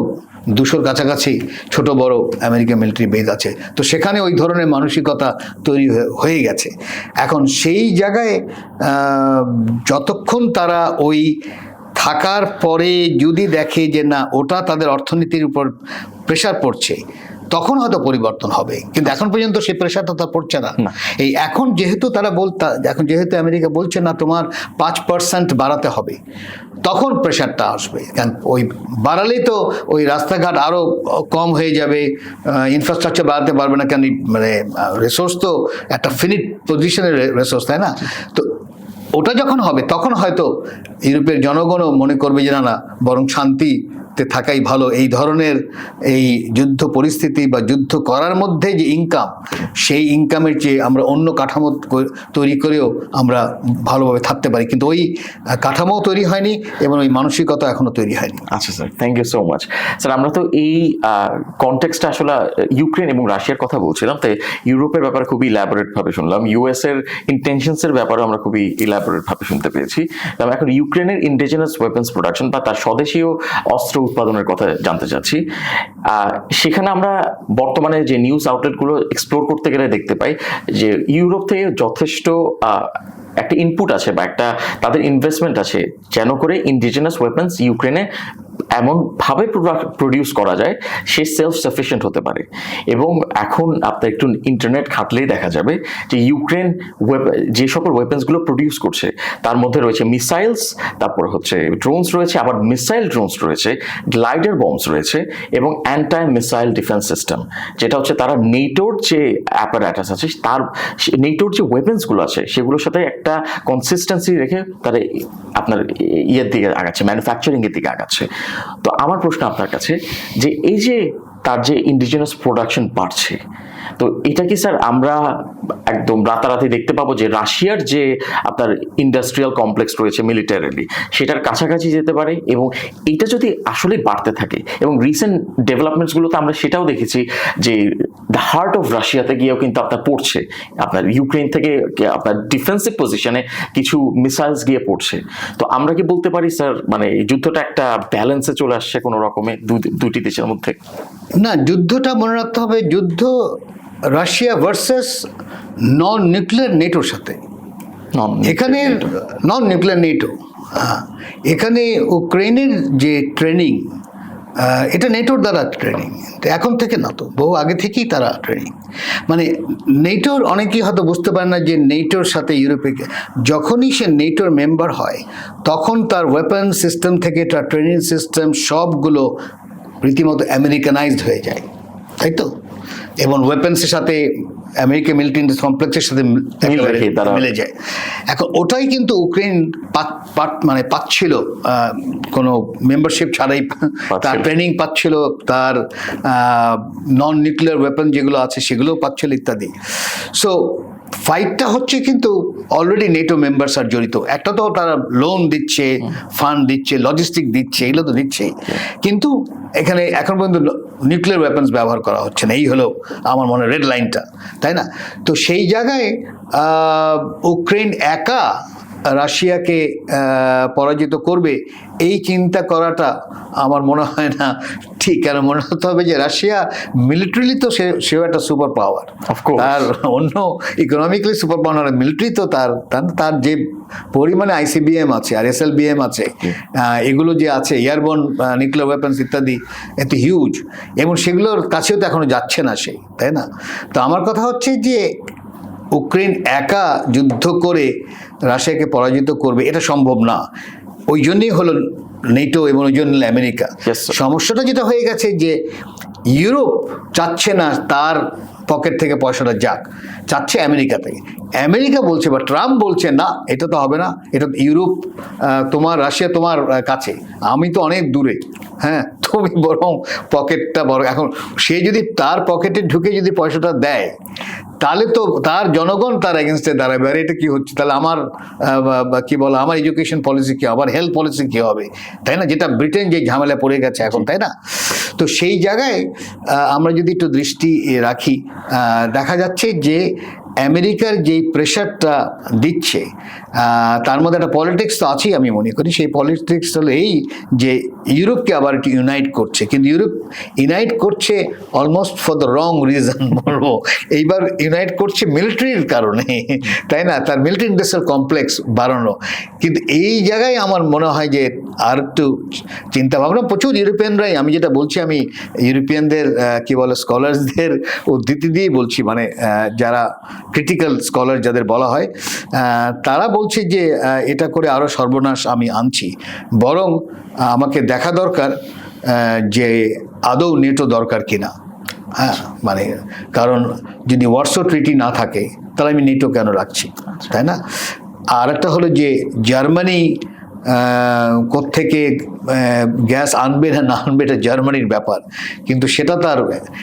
200-র কাছাকাছি ছোট বড় আমেরিকান মিলিটারি বেজ আছে। তো সেখানে ওই ধরনের মানসিকতা তৈরি হয়ে গেছে। এখন সেই জায়গায় যতক্ষণ তারা ওই থাকার পরে যদি দেখে যে না ওটা তাদের অর্থনীতির উপর প্রেশার পড়ছে, তখন হয়তো পরিবর্তন হবে। কিন্তু এখন পর্যন্ত সেই প্রেশারটা তো পড়ছে না। এই এখন যেহেতু এখন যেহেতু আমেরিকা বলছে না তোমার 5% বাড়াতে হবে, তখন প্রেশারটা আসবে। কারণ ওই বাড়ালেই তো ওই রাস্তাঘাট আরও কম হয়ে যাবে, ইনফ্রাস্ট্রাকচার বাড়াতে পারবে না। কেন মানে রিসোর্স তো একটা ফিনিট পজিশনের রিসোর্স, তাই না? তো ওটা যখন হবে তখন হয়তো ইউরোপের জনগণও মনে করবে যে না বরং শান্তিতে থাকাই ভালো। এই ধরনের এই যুদ্ধ পরিস্থিতি বা যুদ্ধ করার মধ্যে যে ইনকাম, সেই ইনকামের চেয়ে আমরা অন্য কাঠামো তৈরি করেও আমরা ভালোভাবে থাকতে পারি। কিন্তু ওই কাঠামো তৈরি হয়নি এবং ওই মানসিকতা এখনো তৈরি হয়নি। আচ্ছা sir, thank you so much. Sir, আমরা তো এই কনটেক্সটে আসলে ইউক্রেন এবং রাশিয়ার কথা বলছিলাম, তাই ইউরোপের ব্যাপারে খুবই ইলাবোরেট ভাবে শুনলাম, ইউএস এর ইন্টেনশনসের ব্যাপারে আমরা খুবই ইলাবোরেট ভাবে শুনতে পেয়েছি। এখন ইউক্রেনের ইন্ডিজিনাস ওয়েপন্স প্রোডাকশন বা তার স্বদেশীয় অস্ত্র উৎপাদনের কথা জানতে চাচ্ছি। সেখানে আমরা বর্তমানে যে নিউজ আউটলেটগুলো এক্সপ্লোর করতে গেলে দেখতে পাই যে ইউরোপ থেকে যথেষ্ট একটা ইনপুট আছে বা একটা তাদের ইনভেস্টমেন্ট আছে যেন করে ইন্ডিজিনাস ওয়েপন্স ইউক্রেনে এমনভাবে প্রডিউস করা যায় সে সেলফ সাফিসিয়েন্ট হতে পারে। এবং এখন আপনার একটু ইন্টারনেট ঘাটলেই দেখা যাবে যে ইউক্রেন যে সকল ওয়েপন্সগুলো প্রডিউস করছে তার মধ্যে রয়েছে মিসাইলস, তারপর হচ্ছে ড্রোনস রয়েছে, আবার মিসাইল ড্রোনস রয়েছে, গ্লাইডার বম্বস রয়েছে এবং অ্যান্টাই মিসাইল ডিফেন্স সিস্টেম, যেটা হচ্ছে তারা নেটোর যে অ্যাপারেটাস আছে তার নেটোর যে ওয়েপন্সগুলো আছে সেগুলোর সাথে একটা কনসিস্টেন্সি রেখে তারা আপনার ইয়ের দিকে আগাচ্ছে, ম্যানুফ্যাকচারিং এর দিকে আগাচ্ছে। তো আমার প্রশ্ন আপনার কাছে যে এই যে তার যে ইন্ডিজিনাস প্রোডাকশন বাড়ছে, তো এটা কি স্যার আমরা একদম রাতারাতি দেখতে পাবো যে রাশিয়ার যে আপনার ইন্ডাস্ট্রিয়াল কমপ্লেক্স রয়েছে মিলিটারিলি সেটার কাছাকাছি যেতে পারে? এবং এটা যদি আসলে বাড়তে থাকে, এবং রিসেন্ট ডেভেলপমেন্টসগুলোতে আমরা সেটাও দেখেছি যে দ্য হার্ট অফ রাশিয়াতে গিয়েও কিন্তু আপনার পড়ছে, আপনার ইউক্রেন থেকে আপনার ডিফেন্সিভ পজিশনে কিছু মিসাইলস গিয়ে পড়ছে। তো আমরা কি বলতে পারি স্যার মানে এই যুদ্ধটা একটা ব্যালেন্সে চলে আসছে কোনো রকমে দুটি দেশের মধ্যে? না, যুদ্ধটা মনে রাখতে হবে, যুদ্ধ রাশিয়া ভার্সেস নন নিউক্লিয়ার নেটোর সাথে। এখানে নন নিউক্লিয়ার নেটো, এখানে ইউক্রেনের যে ট্রেনিং, এটা নেটোর দ্বারা ট্রেনিং, এখন থেকে না তো বহু আগে থেকেই তারা ট্রেনিং। মানে নেটোর অনেকেই হয়তো বুঝতে পারে না যে নেটোর সাথে ইউরোপে যখনই সে নেটোর মেম্বার হয় তখন তার ওয়েপন সিস্টেম থেকে তার ট্রেনিং সিস্টেম সবগুলো রীতিমতো আমেরিকানাইজড হয়ে যায়, তাই তো? এবং ওয়েপন্সের সাথে আমেরিকান মিলিটারি কমপ্লেক্সের সাথে মিলে যায়। এখন ওটাই কিন্তু ইউক্রেন মানে পাচ্ছিল কোনো মেম্বারশিপ ছাড়াই, তার ট্রেনিং পাচ্ছিল, তার নন নিউক্লিয়ার ওয়েপন যেগুলো আছে সেগুলোও পাচ্ছিল ইত্যাদি। সো ফাইটটা হচ্ছে কিন্তু অলরেডি নেটো মেম্বার্স আর জড়িত। একটা তো তারা লোন দিচ্ছে, ফান্ড দিচ্ছে, লজিস্টিক দিচ্ছে, এগুলো তো দিচ্ছেই, কিন্তু এখানে এখন পর্যন্ত নিউক্লিয়ার ওয়েপন্স ব্যবহার করা হচ্ছে না। এই হলো আমার মনে রেড লাইনটা, তাই না? তো সেই জায়গায় ইউক্রেন একা রাশিয়াকে পরাজিত করবে এই চিন্তা করাটা আমার মনে হয় না ঠিক। কেন মনে হতে হবে যে রাশিয়া মিলিটারিলি তো সেও একটা সুপার পাওয়ার, তার অন্য ইকোনমিক্যালি সুপার পাওয়ার, মিলিটারি তো তার যে পরিমাণে আইসিবিএম আছে আর এসএলবিএম আছে, এগুলো যে আছে এয়ারবোর্ন নিউক্লিয়ার ওয়েপন্স ইত্যাদি, এত হিউজ, এবং সেগুলোর কাছেও তো এখনো যাচ্ছে না সেই, তাই না? তো আমার কথা হচ্ছে যে ইউক্রেন একা যুদ্ধ করে রাশিয়াকে পরাজিত করবে এটা সম্ভব না। ওই জন্যই হলো নেটো এবং ওই জন্য আমেরিকা। সমস্যাটা যেটা হয়ে গেছে যে ইউরোপ চাচ্ছে না তার পকেট থেকে পয়সাটা যাক, চাচ্ছে আমেরিকা থেকে। আমেরিকা বলছে বা ট্রাম্প বলছে না, এটা তো হবে না, এটা ইউরোপ তোমার, রাশিয়া তোমার কাছে, আমি তো অনেক দূরে, হ্যাঁ, তুমি বরং পকেটটা বড়। এখন সে যদি তার পকেটে ঢুকে যদি পয়সাটা দেয় তাহলে তো তার জনগণ তার এগেনস্টে দাঁড়াবে। আর এটা কি হচ্ছে তাহলে আমার কি বলো, আমার এডুকেশন পলিসি কী হবে, আমার হেলথ পলিসি কী হবে, তাই না? যেটা ব্রিটেন যে ঝামেলা পড়ে গেছে এখন, তাই না? তো সেই জায়গায় আমরা যদি একটু দৃষ্টি রাখি, দেখা যাচ্ছে যে আমেরিকার যেই প্রেশারটা দিচ্ছে তার মধ্যে একটা পলিটিক্স তো আছেই আমি মনে করি। সেই পলিটিক্স হলো এই যে ইউরোপকে আবার একটু ইউনাইট করছে, কিন্তু ইউরোপ ইউনাইট করছে almost for the wrong reason বলবো। এইবার ইউনাইট করছে মিলিটারির কারণে, তাই না, তার মিলিটারি ইন্ডাস্ট্রিয়াল কমপ্লেক্স বাড়ানো। কিন্তু এই জায়গায় আমার মনে হয় যে আর একটু চিন্তা ভাবনা প্রচুর ইউরোপিয়ানরাই, আমি যেটা বলছি আমি ইউরোপিয়ানদের কি বলে স্কলার্সদের উদ্ধৃতি দিয়ে বলছি, মানে যারা ক্রিটিক্যাল স্কলার যাদের বলা হয় তারা বলছে যে এটা করে আরও সর্বনাশ আমি আনছি। বরং আমাকে দেখা দরকার যে আদৌ নেটো দরকার কিনা। হ্যাঁ, মানে কারণ যদি ওয়ার্সো ট্রিটি না থাকে তাহলে আমি নেটো কেন রাখছি, তাই না? আর একটা হলো যে জার্মানি কোত্থেকে গ্যাস আনবে না আনবে এটা জার্মানির ব্যাপার, কিন্তু সেটা তার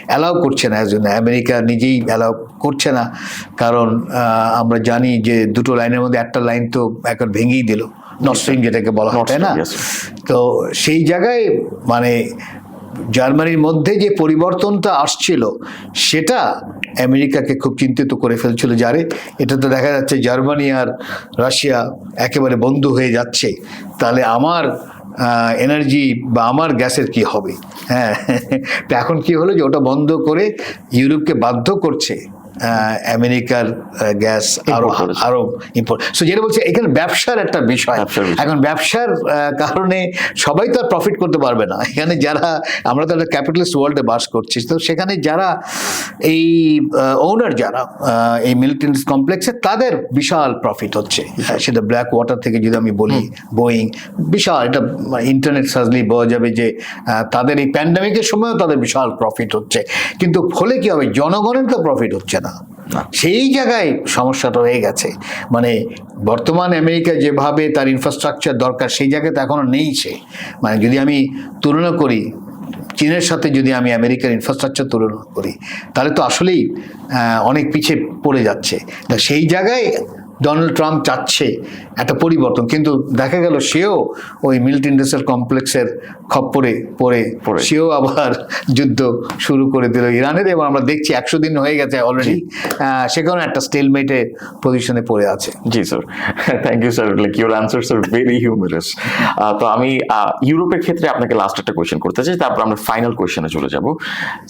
অ্যালাউ করছে না, একজন আমেরিকা নিজেই অ্যালাউ করছে না। কারণ আমরা জানি যে দুটো লাইনের মধ্যে একটা লাইন তো একবার ভেঙেই দিল, নর্থ স্ট্রিম যেটাকে বলা হয়, তাই না? তো সেই জায়গায় মানে জার্মানির মধ্যে যে পরিবর্তনটা আসছিল সেটা আমেরিকাকে খুব চিন্তিত করে ফেলছিল। যারে এটা তো দেখা যাচ্ছে জার্মানি আর রাশিয়া একেবারে বন্ধু হয়ে যাচ্ছে, তাহলে আমার এনার্জি বা আমার গ্যাসের কি হবে? হ্যাঁ, তো এখন কি হলো যে ওটা বন্ধ করে ইউরোপকে বাধ্য করছে আমেরিকার গ্যাস আরো ইম্পোর্ট। সো যেটা বলছে এখানে ব্যবসার একটা বিষয়। এখন ব্যবসার কারণে সবাই তো আর প্রফিট করতে পারবে না। এখানে যারা, আমরা তো একটা ক্যাপিটালিস্ট ওয়ার্ল্ডে বাস করছি, তো সেখানে যারা এই ওনার যারা এই মিলিটারি কমপ্লেক্সে তাদের বিশাল প্রফিট হচ্ছে। সেটা ব্ল্যাক ওয়াটার থেকে যদি আমি বলি, বোয়িং বিশাল, এটা ইন্টারনেট সার্চলেই বোঝা যাবে যে তাদের এই প্যান্ডামিকের সময়ও তাদের বিশাল প্রফিট হচ্ছে। কিন্তু ফলে কি হবে, জনগণের তো প্রফিট হচ্ছে না। সেই জায়গায় সমস্যাটা হয়ে গেছে। মানে বর্তমান আমেরিকা যেভাবে তার ইনফ্রাস্ট্রাকচার দরকার সেই জায়গায় তো এখনো নেই সে। মানে যদি আমি তুলনা করি চীনের সাথে, যদি আমি আমেরিকার ইনফ্রাস্ট্রাকচার তুলনা করি, তাহলে তো আসলেই অনেক পিছিয়ে পড়ে যাচ্ছে। সেই জায়গায় ডোনাল্ড ট্রাম্প চাচ্ছে একটা পরিবর্তন, কিন্তু দেখা গেল সেও ওই মিলিটারি ইন্ডাস্ট্রিয়াল কমপ্লেক্সের খপ্পরে পড়ে সেও আবার যুদ্ধ শুরু করে দিল ইরানের। এবং আমরা দেখছি 100 দিন হয়ে গেছে অলরেডি, সেখানে একটা স্টেলমেটের পজিশনে পড়ে আছে। Ji sir, thank you sir, like your answers are very humorous. তো আমি ইউরোপের ক্ষেত্রে আপনাকে লাস্ট একটা কোয়েশ্চেন করতে চাই, তারপর আমরা ফাইনাল কোয়েশ্চেনে চলে যাব।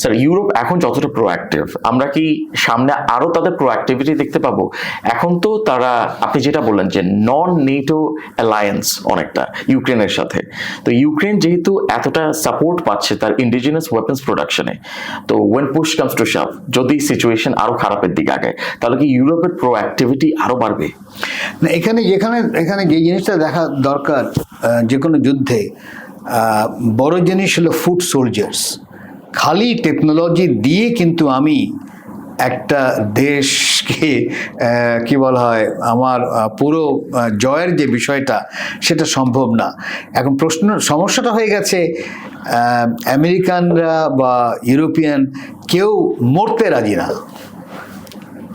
স্যার, ইউরোপ এখন যতটা প্রোঅ্যাক্টিভ, আমরা কি সামনে আরো তাদের প্রোঅ্যাক্টিভিটি দেখতে পাবো? এখন তো তারা, আপনি যেটা বললেন যে নন নেটো অ্যালায়েন্স অনেকটা ইউক্রেনের সাথে, তো ইউক্রেন যেহেতু এতটা সাপোর্ট পাচ্ছে তার ইন্ডিজিনাস ওয়েপন্স প্রোডাকশনে, তো ওয়েন পুশ কামস টু শাভ, যদি সিচুয়েশন আরো খারাপের দিকে আগায়, তাহলে কি ইউরোপের প্রোঅ্যাক্টিভিটি আরো বাড়বে? না, এখানে যে জিনিসটা দেখা দরকার যে কোনো যুদ্ধে, বড় জিনিস হলো ফুট সোলজার্স। খালি টেকনোলজি দিয়ে কিন্তু আমি একটা দেশকে কি বলা হয়, আমার পুরো জয়ের যে বিষয়টা সেটা সম্ভব না। এখন সমস্যাটা হয়ে গেছে, আমেরিকানরা বা ইউরোপিয়ান কেউ মরতে রাজি না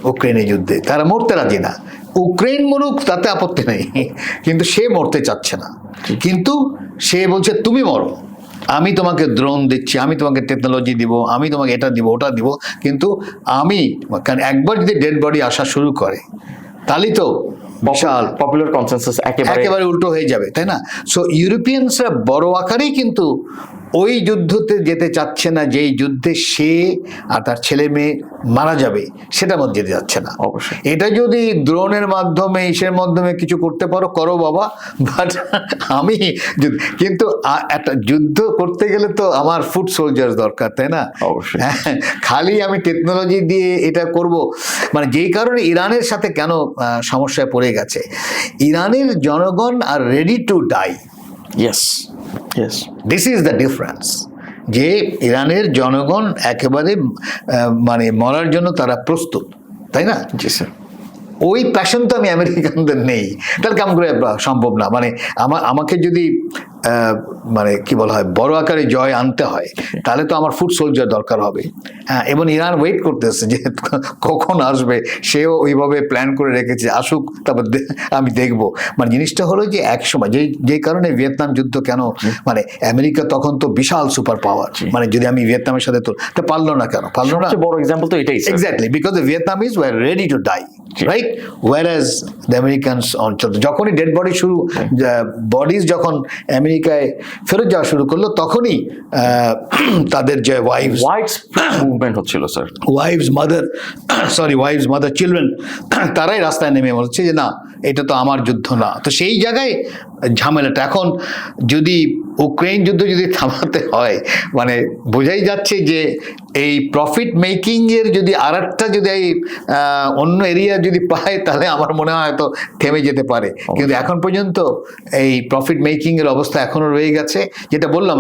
ইউক্রেনের যুদ্ধে, তারা মরতে রাজি না। ইউক্রেন মরুক তাতে আপত্তি নেই, কিন্তু সে মরতে চাচ্ছে না। কিন্তু সে বলছে তুমি মরো, আমি তোমাকে ড্রোন দিচ্ছি, আমি তোমাকে টেকনোলজি দিব, আমি তোমাকে এটা দিব ওটা দিব, কিন্তু আমি, কারণ একবার যদি ডেড বডি আসা শুরু করে তাহলেই তো বিশাল পপুলার কনসেনসাস একেবারে উল্টো হয়ে যাবে, তাই না? সো ইউরোপিয়ানসরা বড় আকারেই কিন্তু ওই যুদ্ধতে যেতে চাচ্ছে না, যেই যুদ্ধে সে আর তার ছেলে মেয়ে মারা যাবে সেটার মধ্যে যেতে যাচ্ছে না। অবশ্যই এটা যদি ড্রোনের মাধ্যমে, ইসের মাধ্যমে কিছু করতে পারো করো বাবা, বাট আমি কিন্তু একটা যুদ্ধ করতে গেলে তো আমার ফুট সোলজার দরকার, তাই না? অবশ্যই। খালি আমি টেকনোলজি দিয়ে এটা করব, মানে যেই কারণে ইরানের সাথে কেন সমস্যায় পড়ে গেছে, ইরানের জনগণ are ready to die. Yes, this is the difference, যে ইরানের জনগণ একেবারে মানে মরার জন্য তারা প্রস্তুত, তাই না? জি স্যার। ওই প্যাশন তো আমি আমেরিকানদের নেই, তাহলে কেমন করে সম্ভব না? মানে আমাকে যদি মানে কি বলা হয় বড় আকারে জয় আনতে হয়, তাহলে তো আমার ফুড সোলজার দরকার হবে। হ্যাঁ, এবং ইরান ওয়েট করতেছে যে কখন আসবে, সেও ওইভাবে প্ল্যান করে রেখেছে, আসুক তারপর আমি দেখব। মানে জিনিসটা হলো যে এক সময় যেই কারণে ভিয়েতনাম যুদ্ধ কেন, মানে আমেরিকা তখন তো বিশাল সুপার পাওয়ার, মানে যদি আমি ভিয়েতনামের সাথে তো পারলো না, কেন পারলো না? সবচেয়ে বড় এক্সাম্পল তো এটাই exactly, because the Vietnamese were ready to die, right, whereas the Americans অঞ্চল যখনই ডেড বডি বডিজ যখন আমেরিকায় ফেরত যাওয়া শুরু করলো, তখনই তাদের যে ওয়াইফস মুভমেন্ট হচ্ছিল স্যার, ওয়াইফস মাদার চিলড্রেন, তারাই রাস্তায় নেমে বলছে যে না, এটা তো আমার যুদ্ধ না। তো সেই জায়গায় ঝামেলাটা এখন, যদি ইউক্রেন যুদ্ধ যদি থামাতে হয়, মানে বোঝাই যাচ্ছে যে এই প্রফিট মেকিং এর যদি আরেকটা যদি এই অন্য এরিয়া যদি পায়, তাহলে আমার মনে হয় হয়তো থেমে যেতে পারে। কিন্তু এখন পর্যন্ত এই প্রফিট মেকিং এর অবস্থা এখনো রয়ে গেছে। যেটা বললাম,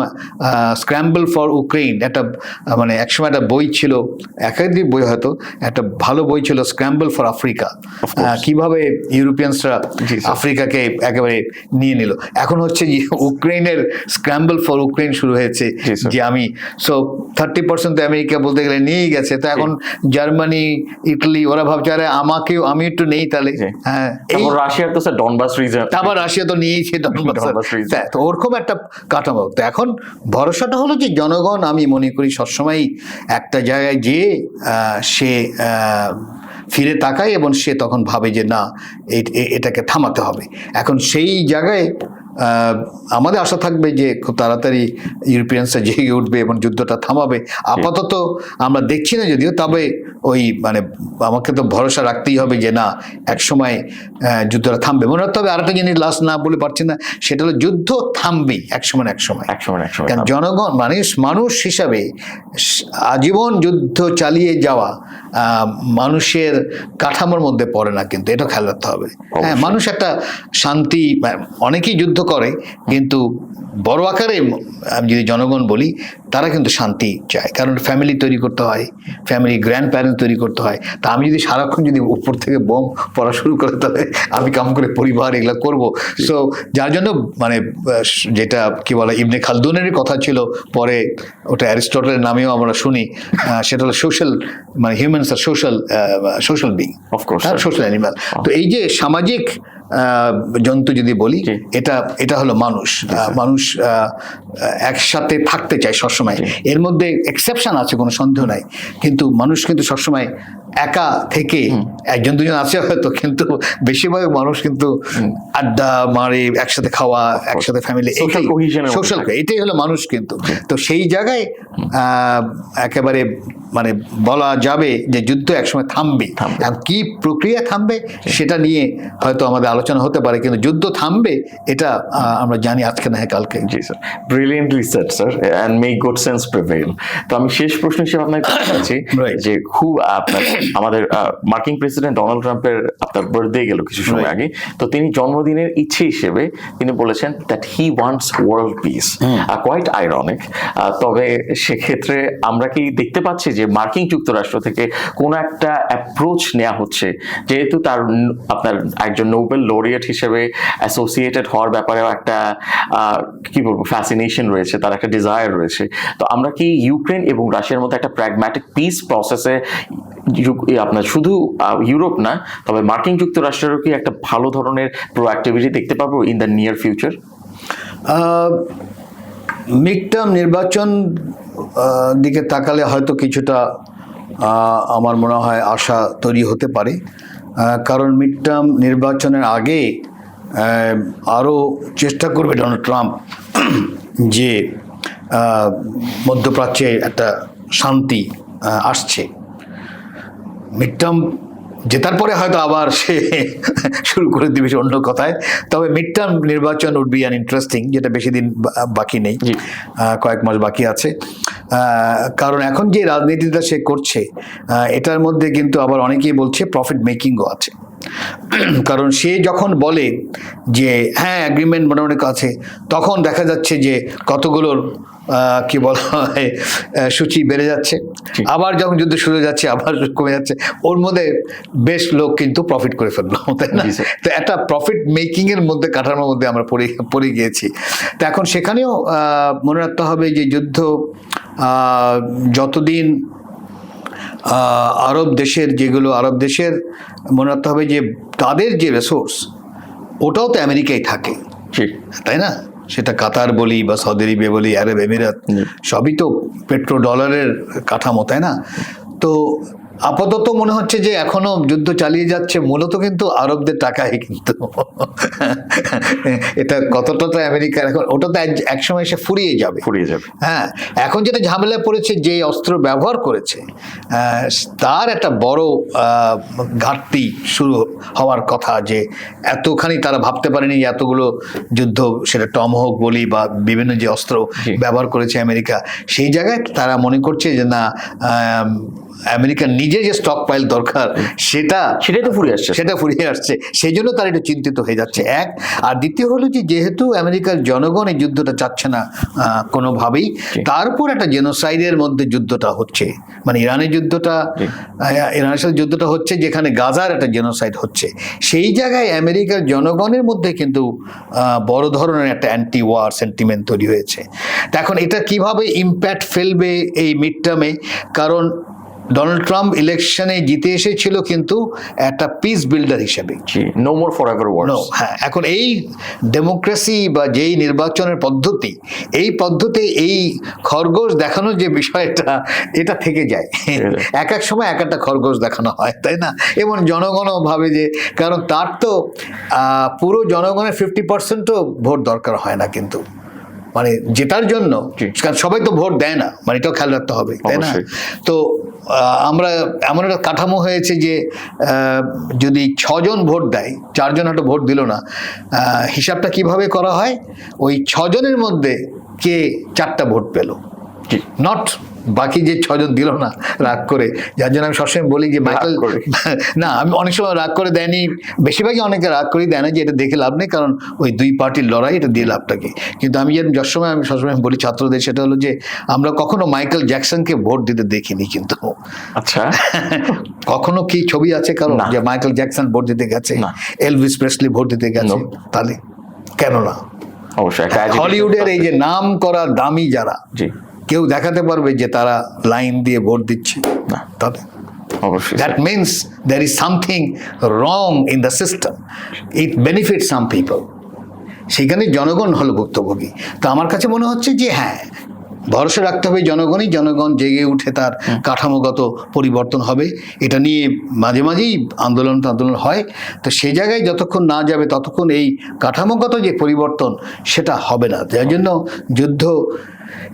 স্ক্র্যাম্বল ফর ইউক্রেন, একটা মানে একসময় একটা বই ছিল, একাধিক বই, হয়তো একটা ভালো বই ছিল স্ক্র্যাম্বল ফর আফ্রিকা, কিভাবে ইউরোপিয়ানসরা আফ্রিকাকে একেবারে নিয়ে নিল। এখন হচ্ছে যে ইউক্রেনের স্ক্র্যাম্বল ফর ইউক্রেন শুরু হয়েছে, যে আমি 30% আমেরিকা বলতে গেলে নিয়েই গেছে, তো এখন জার্মানি, ইটালি ওরা ভাবছে আরে আমি একটু নেই তাহলে। হ্যাঁ, রাশিয়ার তো স্যার ডনবাস রিজন, আবার রাশিয়া তো নিয়েছে ডনবাস, তো ওরকম একটা কাঠামো। তো এখন ভরসাটা হলো যে জনগণ, আমি মনে করি সবসময়ই একটা জায়গায় যেয়ে সে ফিরে তাকায় এবং সে তখন ভাবে যে না, এটাকে থামাতে হবে। এখন সেই জায়গায় আমাদের আশা থাকবে যে খুব তাড়াতাড়ি ইউরোপিয়ানসরা জেগে উঠবে এবং যুদ্ধটা থামাবে। আপাতত আমরা দেখছি না যদিও, তবে ওই মানে আমাকে তো ভরসা রাখতেই হবে যে না, এক সময় যুদ্ধটা থামবে। মনে রাখতে হবে আরেকটা জিনিস লাস্ট না বলে পারছি না, সেটা হলো যুদ্ধ থামবে এক সময়। কারণ জনগণ মানুষ হিসাবে আজীবন যুদ্ধ চালিয়ে যাওয়া মানুষের কাঠামোর মধ্যে পড়ে না, কিন্তু এটা খেয়াল রাখতে হবে। হ্যাঁ, মানুষ একটা শান্তি, অনেকেই যুদ্ধ করে, কিন্তু বড় আকারে আমি যদি জনগণ বলি, তারা কিন্তু শান্তি চায়, কারণ ফ্যামিলি তৈরি করতে হয়, ফ্যামিলি গ্র্যান্ড প্যারেন্টস তৈরি করতে হয়। তা আমি যদি সারাক্ষণ যদি উপর থেকে বোম পড়া শুরু করে, তাহলে আমি কাম করে পরিবার এগুলো করবো। সো যার জন্য মানে যেটা কি বলে, ইবনে খালদুনেরই কথা ছিল, পরে ওটা অ্যারিস্টটলের নামেও আমরা শুনি, সেটা হলো সোশ্যাল, মানে humans are social being, of course social animal. তো এই যে সামাজিক জন্তু যদি বলি, এটা হলো মানুষ একসাথে থাকতে চায় সবসময়। এর মধ্যে এক্সেপশন আছে, কোনো সন্দেহ নাই, কিন্তু মানুষ কিন্তু সবসময় একা থেকে, একজন দুজন আছে হয়তো, কিন্তু বেশিরভাগ মানুষ কিন্তু আড্ডা মারে, একসাথে খাওয়া, একসাথে ফ্যামিলি, সোশ্যাল, এটাই হলো মানুষ। কিন্তু তো সেই জায়গায় একেবারে মানে বলা যাবে যে যুদ্ধ একসময় থামবে। কি প্রক্রিয়া থামবে সেটা নিয়ে হয়তো আমাদের আলোচনা হতে পারে, কিন্তু যুদ্ধ থামবে এটা আমরা জানি আজকে না কালকে। Ji sir, brilliantly said sir, and make good sense prevail. তো আমি শেষ প্রশ্ন হিসেবে আপনাকে বলছি যে আমাদের মার্কিন প্রেসিডেন্ট ডোনাল্ড ট্রাম্পের আপনার বার্থডে গেল কিছু সময় আগে, তো তিনি জন্মদিনের ইচ্ছে হিসেবে তিনি বলেছেন that he wants world peace. Quite ironic. তবে সেক্ষেত্রে আমরা কি দেখতে পাচ্ছি যে মার্কিন যুক্তরাষ্ট্র থেকে কোনো একটা অ্যাপ্রোচ নেওয়া হচ্ছে, যেহেতু তার আপনার একজন নোবেল লরিয়েট হিসেবে অ্যাসোসিয়েটেড হওয়ার ব্যাপারেও একটা কি বলবো ফ্যাসিনেশন রয়েছে, তার একটা ডিজায়ার রয়েছে। তো আমরা কি ইউক্রেন এবং রাশিয়ার মধ্যে একটা প্র্যাগম্যাটিক পিস প্রসেসে আপনার শুধু ইউরোপ না, তবে মার্কিন যুক্তরাষ্ট্রেরও কি একটা ভালো ধরনের প্রোঅ্যাক্টিভিটি দেখতে পাবো in the near future? Mid term নির্বাচন দিকে তাকালে হয়তো কিছুটা আমার মনে হয় আশা তৈরি হতে পারে, কারণ মিড টার্ম নির্বাচনের আগে আরও চেষ্টা করবে ডোনাল্ড ট্রাম্প যে মধ্যপ্রাচ্যে একটা শান্তি আসছে। মিড টার্ম জেতার পরে হয়তো আবার সে শুরু করে দিবে অন্য কথায়, তবে মিড টার্ম নির্বাচন উড বি অ্যান ইন্টারেস্টিং, যেটা বেশি দিন বাকি নেই, কয়েক মাস বাকি আছে। কারণ এখন যে রাজনীতিটা সে করছে, এটার মধ্যে কিন্তু আবার অনেকেই বলছে প্রফিট মেকিংও আছে। কারণ সে যখন বলে যে হ্যাঁ অ্যাগ্রিমেন্ট মোটামুটি আছে, তখন দেখা যাচ্ছে যে কতগুলোর কি বলা হয় সূচি বেড়ে যাচ্ছে, আবার যখন যুদ্ধ শুরু হয়ে যাচ্ছে আবার কমে যাচ্ছে। ওর মধ্যে বেশ লোক কিন্তু প্রফিট করে ফেললো, তাই না? তো একটা প্রফিট মেকিং এর মধ্যে কাঠামোর মধ্যে আমরা পড়ে গিয়েছি। তো এখন সেখানেও মনে রাখতে হবে যে যুদ্ধ যতদিন আরব দেশের মনে রাখতে হবে যে তাদের যে রিসোর্স ওটাও তো আমেরিকায় থাকে, তাই না? সেটা কাতার বলি বা সৌদি আরবে বলি, আরব এমিরাত, সবই তো পেট্রো ডলারের কাঠামো, তাই না? তো আপাতত মনে হচ্ছে যে এখনো যুদ্ধ চালিয়ে যাচ্ছে মূলত কিন্তু আরবদের টাকায়, কিন্তু এটা কতটা আমেরিকার, এখন ওটা তো একসময় এসে ফুরিয়ে যাবে। হ্যাঁ, এখন যেটা ঝামেলা পড়েছে, যে অস্ত্র ব্যবহার করেছে তার একটা বড় ঘাটতি শুরু হওয়ার কথা, যে এতখানি তারা ভাবতে পারেনি এতগুলো যুদ্ধ, সেটা টমহক বলি বা বিভিন্ন যে অস্ত্র ব্যবহার করেছে আমেরিকা, সেই জায়গায় তারা মনে করছে যে না, আমেরিকার নিজে যে স্টক পাইল দরকার সেটাই তো ফুরিয়ে আসছে, সেই জন্য তারা একটু চিন্তিত হয়ে যাচ্ছে। এক, আর দ্বিতীয় হলো যে যেহেতু আমেরিকার জনগণ এই যুদ্ধটা চাচ্ছে না কোনোভাবেই, তারপর একটা জেনোসাইডের মধ্যে যুদ্ধটা হচ্ছে, মানে ইরানের সাথে যুদ্ধটা হচ্ছে, যেখানে গাজার একটা জেনোসাইড হচ্ছে, সেই জায়গায় আমেরিকার জনগণের মধ্যে কিন্তু বড় ধরনের একটা অ্যান্টি ওয়ার সেন্টিমেন্ট তৈরি হয়েছে। তা এখন এটা কিভাবে ইম্প্যাক্ট ফেলবে এই মিড টার্মে, কারণ ডোনাল্ড ট্রাম্প ইলেকশনে জিতে এসেছিল কিন্তু একটা পিস বিল্ডার হিসেবে, নো মোর ফরএভার ওয়ার্স। হ্যাঁ, এখন এই ডেমোক্রেসি বা যেই নির্বাচনের পদ্ধতি, এই খরগোশ দেখানোর যে বিষয়টা, এটা থেকে যায় এক এক সময় এক একটা খরগোশ দেখানো হয়, তাই না? এবং জনগণও ভাবে যে, কারণ তার তো পুরো জনগণের 50%ও ভোট দরকার হয় না কিন্তু, মানে জেতার জন্য, কারণ সবাই তো ভোট দেয় না, মানে এটাও খেয়াল রাখতে হবে, তাই না? তো আমরা এমন একটা কাঠামো হয়েছে যে যদি 6 জন ভোট দেয়, 4 জন হয়তো ভোট দিল না, হিসাবটা কিভাবে করা হয়, ওই 6 জনের মধ্যে কে 4টা ভোট পেল, নট বাকি যে 6 জন দিল না রাগ করে। যার জন্য আমি সবসময় বলি যে মাইকেল, না আমি অনেক সময় রাগ করে দেয়নি, বেশিরভাগই অনেকে রাগ করেই দেয় না, যে এটা দেখে লাভ নেই, কারণ ওই 2 পার্টির লড়াই, এটা দিয়ে লাভটা কি। কিন্তু আমি সবসময় বলি ছাত্রদের, সেটা হলো যে আমরা কখনো মাইকেল জ্যাকসনকে ভোট দিতে দেখিনি, কিন্তু আচ্ছা কখনো কি ছবি আছে কারণ যে মাইকেল জ্যাকসন ভোট দিতে গেছে, এলভিস প্রেসলি ভোট দিতে গেছে, তাহলে কেন না? অবশ্যই হলিউডের এই যে নাম করা দামি যারা, কেউ দেখাতে পারবে যে তারা লাইন দিয়ে ভোট দিচ্ছে না? তবে অবশ্যই that means there is something wrong in the system, it benefits some people, সেখানে জনগণ হলো ভুক্তভোগী। তো আমার কাছে মনে হচ্ছে যে হ্যাঁ, ভরসা রাখতে হবে জনগণ জেগে উঠে তার কাঠামোগত পরিবর্তন হবে, এটা নিয়ে মাঝে মাঝেই আন্দোলন হয়। তো সেই জায়গায় যতক্ষণ না যাবে ততক্ষণ এই কাঠামোগত যে পরিবর্তন সেটা হবে না, যার জন্য যুদ্ধ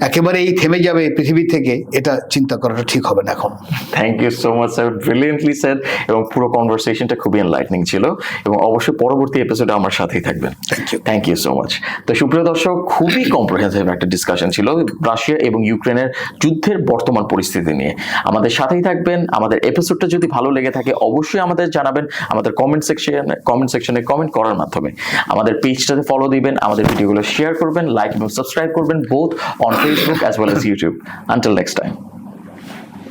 একেবারেই থেমে যাবে পৃথিবী থেকে, এটা চিন্তা করাটা ঠিক হবে না এখন। Thank you so much sir, brilliantly sir, এবং পুরো কনভারসেশনটা খুবই এনলাইটনিং ছিল, এবং অবশ্যই পরবর্তী এপিসোডে আমার সাথেই থাকবেন। Thank you so much. তো সুপ্রিয় দর্শক, খুবই কম্প্রিহেনসিভ একটা ডিসকাশন ছিল রাশিয়া এবং ইউক্রেনের যুদ্ধের বর্তমান পরিস্থিতি নিয়ে। আমাদের সাথেই থাকবেন। আমাদের এপিসোডটা যদি ভালো লেগে থাকে অবশ্যই আমাদের জানাবেন আমাদের কমেন্ট সেকশনে কমেন্ট করার মাধ্যমে। আমাদের পেজটাতে ফলো দিবেন, আমাদের ভিডিওগুলো শেয়ার করবেন, লাইক এবং সাবস্ক্রাইব করবেন, both on Facebook as well as YouTube. Until next time.